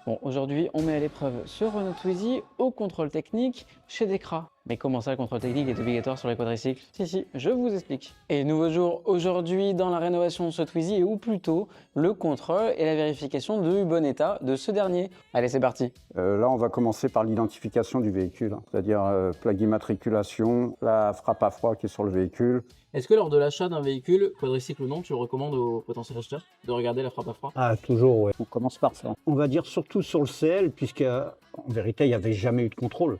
Bon, aujourd'hui, on met à l'épreuve ce Renault Twizy au contrôle technique chez Decra. Mais comment ça, le contrôle technique est obligatoire sur les quadricycles? Si, je vous explique. Et nouveau jour aujourd'hui dans la rénovation de ce Twizy, et ou plutôt le contrôle et la vérification du bon état de ce dernier. Allez, c'est parti. Là, on va commencer par l'identification du véhicule, c'est-à-dire plaque d'immatriculation, la frappe à froid qui est sur le véhicule. Est-ce que lors de l'achat d'un véhicule, quadricycle ou non, tu recommandes aux potentiels acheteurs de regarder la frappe à froid? Ah, toujours, ouais. On commence par ça. On va dire surtout sur le CL, puisqu'en vérité, il n'y avait jamais eu de contrôle.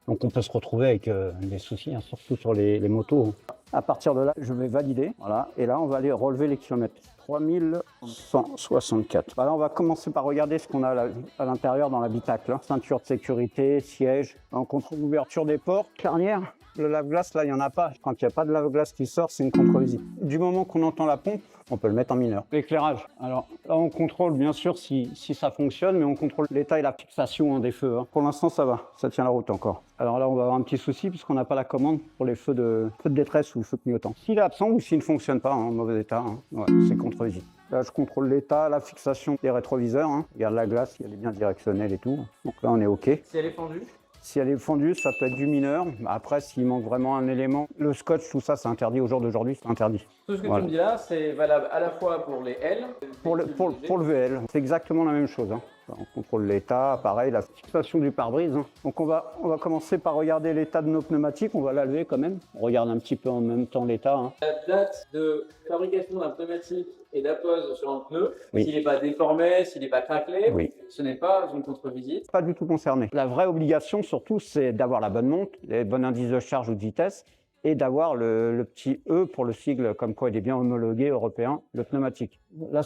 Donc on peut se retrouver avec des soucis, hein, surtout sur les motos. À partir de là, je vais valider, voilà, et là on va aller relever les kilomètres. 3164. Là, on va commencer par regarder ce qu'on a à l'intérieur dans l'habitacle. Hein. Ceinture de sécurité, siège, on contrôle l'ouverture des portes, charnière. Le lave-glace, là, il n'y en a pas. Quand il n'y a pas de lave-glace qui sort, c'est une contre-visite. Du moment qu'on entend la pompe, on peut le mettre en mineur. L'éclairage. Alors là, on contrôle bien sûr si ça fonctionne, mais on contrôle l'état et la fixation des feux. Hein. Pour l'instant, ça va. Ça tient la route encore. Alors là, on va avoir un petit souci puisqu'on n'a pas la commande pour les feux de détresse ou feux clignotants. S'il est absent ou s'il ne fonctionne pas, en mauvais état, hein, ouais, c'est contre-visite. Là, je contrôle l'état, la fixation des rétroviseurs. Hein. Regarde la glace, si elle est bien directionnelle et tout. Donc là, on est OK. Si elle est fendue? Si elle est fondue, ça peut être du mineur. Après, s'il manque vraiment un élément, le scotch, tout ça, c'est interdit. Au jour d'aujourd'hui, c'est interdit. Tout ce que Voilà. tu me dis là, c'est valable à la fois pour les L, Pour le VL, c'est exactement la même chose. Hein. On contrôle l'état, pareil, la fixation du pare-brise. Hein. Donc on va commencer par regarder l'état de nos pneumatiques. On va la lever quand même. On regarde un petit peu en même temps l'état. Hein. la date de fabrication d'un pneumatique et d'appose sur un pneu, Oui. s'il n'est pas déformé, s'il n'est pas craquelé, Oui. ce n'est pas une contre-visite. Pas du tout concerné. La vraie obligation, surtout, c'est d'avoir la bonne monte, les bons indices de charge ou de vitesse, et d'avoir le petit E pour le sigle, comme quoi il est bien homologué européen, le pneumatique. Là,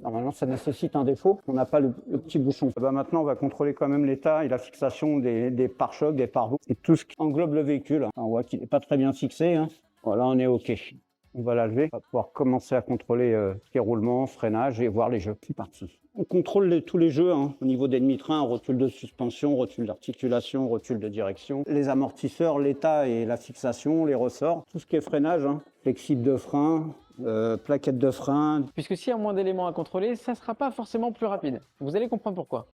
normalement, ça nécessite un défaut. On n'a pas le petit bouchon. Maintenant, on va contrôler quand même l'état et la fixation des pare-chocs, des pare-boues, et tout ce qui englobe le véhicule. On voit qu'il n'est pas très bien fixé. Hein. Voilà, on est OK. On va la lever. On va pouvoir commencer à contrôler les roulements, freinage et voir les jeux. C'est parti. On contrôle tous les jeux hein, au niveau des demi-trains, rotule de suspension, rotule d'articulation, rotule de direction, les amortisseurs, l'état et la fixation, les ressorts, tout ce qui est freinage, hein, flexible de frein, plaquette de frein. Puisque s'il y a moins d'éléments à contrôler, ça ne sera pas forcément plus rapide. Vous allez comprendre pourquoi.